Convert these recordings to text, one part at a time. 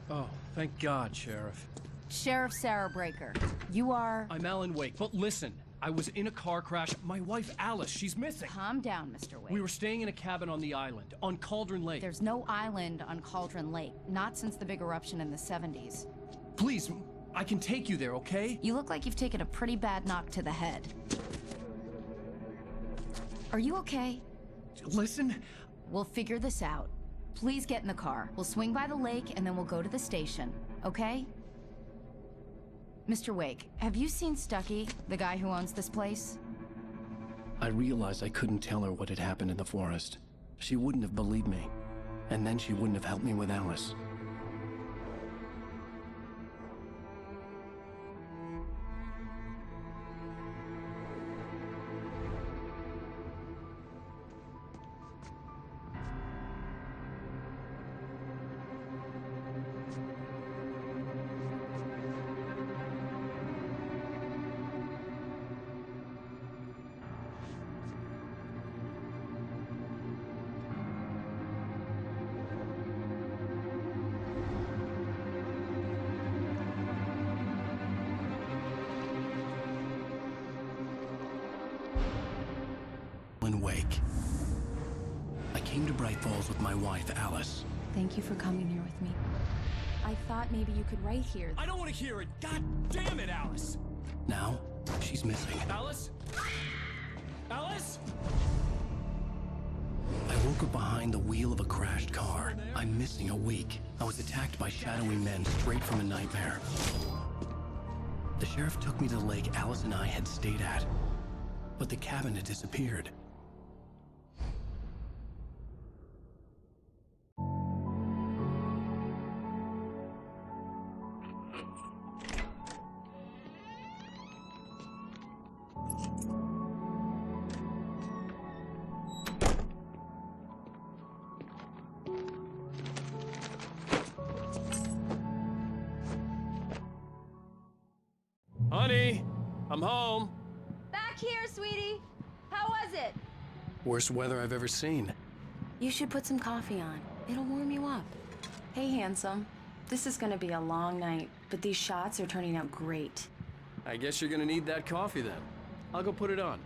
Oh, thank God, Sheriff. Sheriff Sarah Breaker. You are... I'm Alan Wake, but listen. I was in a car crash. My wife, Alice, she's missing. Calm down, Mr. Wake. We were staying in a cabin on the island, on Cauldron Lake. There's no island on Cauldron Lake. Not since the big eruption in the 70s. Please, I can take you there, okay? You look like you've taken a pretty bad knock to the head. Are you okay? Listen. We'll figure this out. Please get in the car. We'll swing by the lake and then we'll go to the station, okay? Mr. Wake, have you seen Stucky, the guy who owns this place? I realized I couldn't tell her what had happened in the forest. She wouldn't have believed me. And then she wouldn't have helped me with Alice. Alan Wake. I came to Bright Falls with my wife, Alice. Thank you for coming here with me. I thought maybe you could write here. I don't want to hear it! God damn it, Alice! Now, she's missing. Alice? Alice? I woke up behind the wheel of a crashed car. I'm missing a week. I was attacked by shadowy men straight from a nightmare. The sheriff took me to the lake Alice and I had stayed at. But the cabin had disappeared. Honey, I'm home. Back here, sweetie. How was it? Worst weather I've ever seen. You should put some coffee on. It'll warm you up. Hey, handsome. This is gonna be a long night, but these shots are turning out great. I guess you're gonna need that coffee then. I'll go put it on.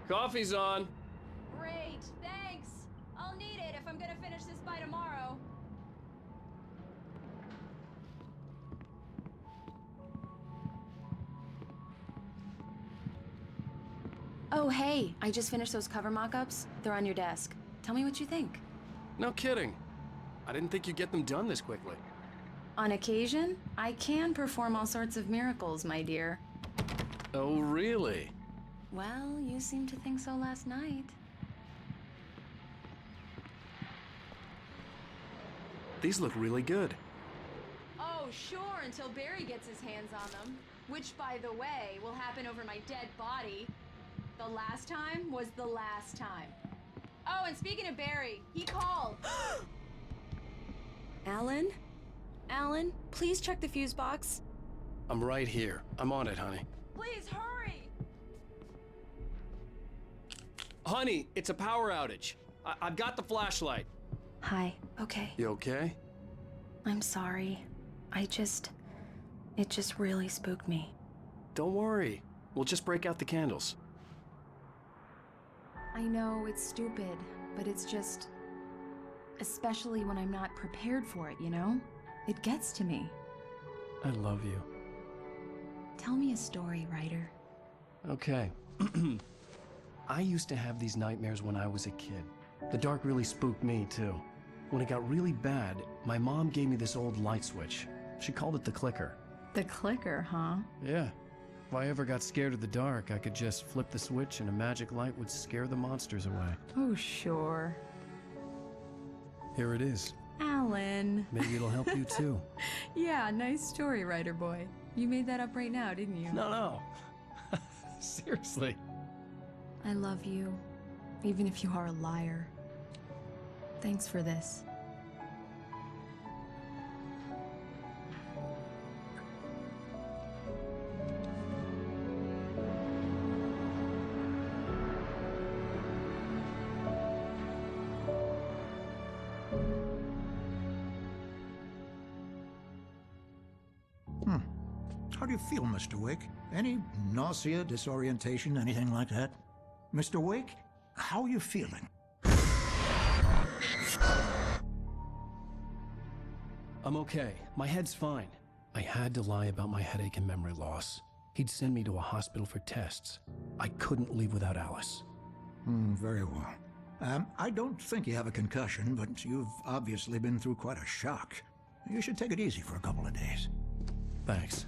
Coffee's on. Great, thanks. I'll need it if I'm gonna finish this by tomorrow. Oh, hey, I just finished those cover mock-ups. They're on your desk. Tell me what you think. No kidding. I didn't think you'd get them done this quickly. On occasion, I can perform all sorts of miracles, my dear. Oh, really? Well, you seemed to think so last night. These look really good. Oh, sure, until Barry gets his hands on them. Which, by the way, will happen over my dead body. The last time was the last time. Oh, and speaking of Barry, he called. Alan? Alan, please check the fuse box. I'm right here. I'm on it, honey. Please, hurry! Honey, it's a power outage. I've got the flashlight. Hi, okay. You okay? I'm sorry. It just really spooked me. Don't worry. We'll just break out the candles. I know it's stupid, but it's just... especially when I'm not prepared for it, you know? It gets to me. I love you. Tell me a story, writer. Okay. I used to have these nightmares when I was a kid. The dark really spooked me, too. When it got really bad, my mom gave me this old light switch. She called it the clicker. The clicker, huh? Yeah. If I ever got scared of the dark, I could just flip the switch and a magic light would scare the monsters away. Oh, sure. Here it is. Alan. Maybe it'll help you, too. Yeah, nice story, writer boy. You made that up right now, didn't you? No. Seriously. I love you, even if you are a liar. Thanks for this. How do you feel, Mr. Wake? Any nausea, disorientation, anything like that? Mr. Wake, how are you feeling? I'm okay. My head's fine. I had to lie about my headache and memory loss. He'd send me to a hospital for tests. I couldn't leave without Alice. Very well. I don't think you have a concussion, but you've obviously been through quite a shock. You should take it easy for a couple of days. Thanks.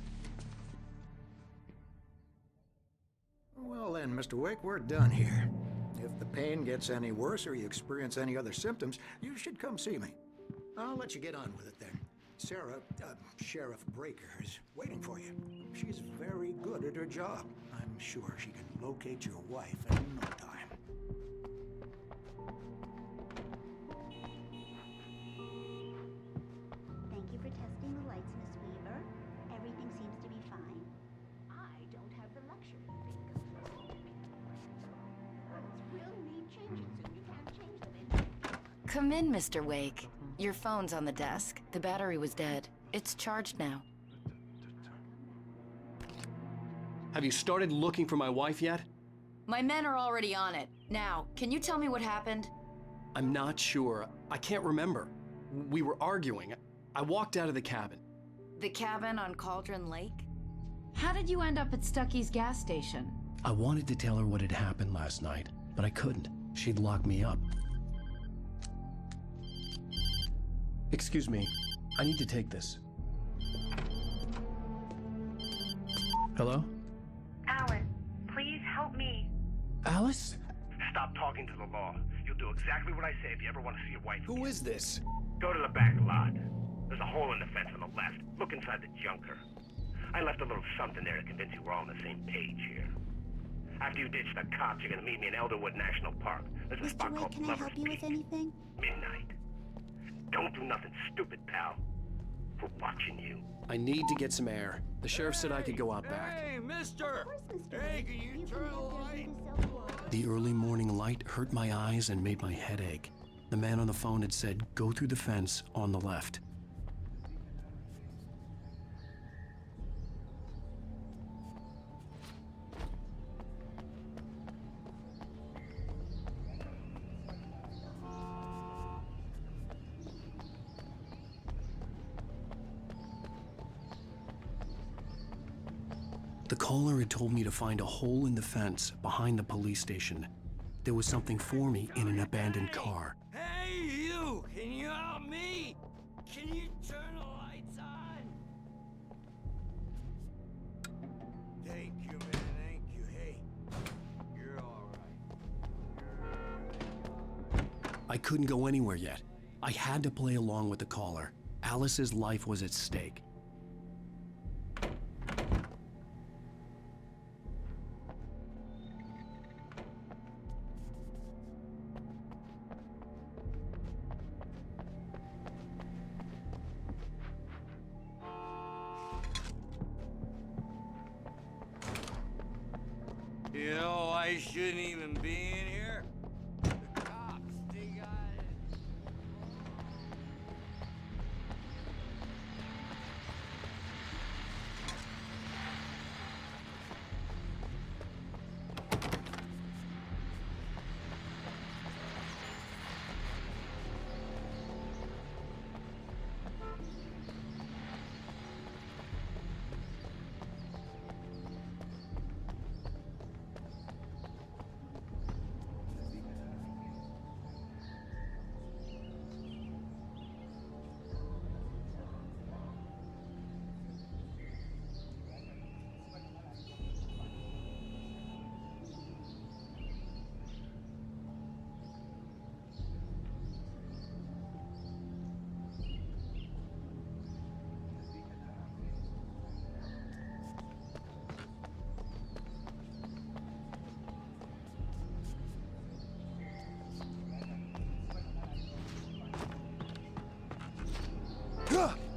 Well then, Mr. Wake, we're done here. If the pain gets any worse or you experience any other symptoms, you should come see me. I'll let you get on with it then. Sarah, Sheriff Breaker, is waiting for you. She's very good at her job. I'm sure she can locate your wife in no time. Thank you for testing the lights, Miss Weaver. Everything seems to be fine. I don't have the luxury of being confused. Lights will need changing soon. You can't change them in. Come in, Mr. Wake. Your phone's on the desk. The battery was dead. It's charged now. Have you started looking for my wife yet? My men are already on it. Now, can you tell me what happened? I'm not sure. I can't remember. We were arguing. I walked out of the cabin. The cabin on Cauldron Lake? How did you end up at Stucky's gas station? I wanted to tell her what had happened last night, but I couldn't. She'd lock me up. Excuse me, I need to take this. Hello? Alan, please help me. Alice? Stop talking to the law. You'll do exactly what I say if you ever want to see your wife. Who is this? Go to the back lot. There's a hole in the fence on the left. Look inside the junker. I left a little something there to convince you we're all on the same page here. After you ditch the cops, you're gonna meet me in Elderwood National Park. There's a Mr. spot Wake, called can I Lover's help you with Peak. anything? Midnight. Don't do nothing stupid, pal. We're watching you. I need to get some air. The sheriff said I could go out back. Hey, mister! Of course, Mr. Hey, Wake. can you can turn have the your light? do self-work. The early morning light hurt my eyes and made my head ache. The man on the phone had said, go through the fence on the left. The caller had told me to find a hole in the fence behind the police station. There was something for me in an abandoned car. Hey, you! Can you help me? Can you turn the lights on? Thank you, man. Thank you. Hey, you're all right. I couldn't go anywhere yet. I had to play along with the caller. Alice's life was at stake. You know, I shouldn't even be in here. The cops, they got it. Ugh!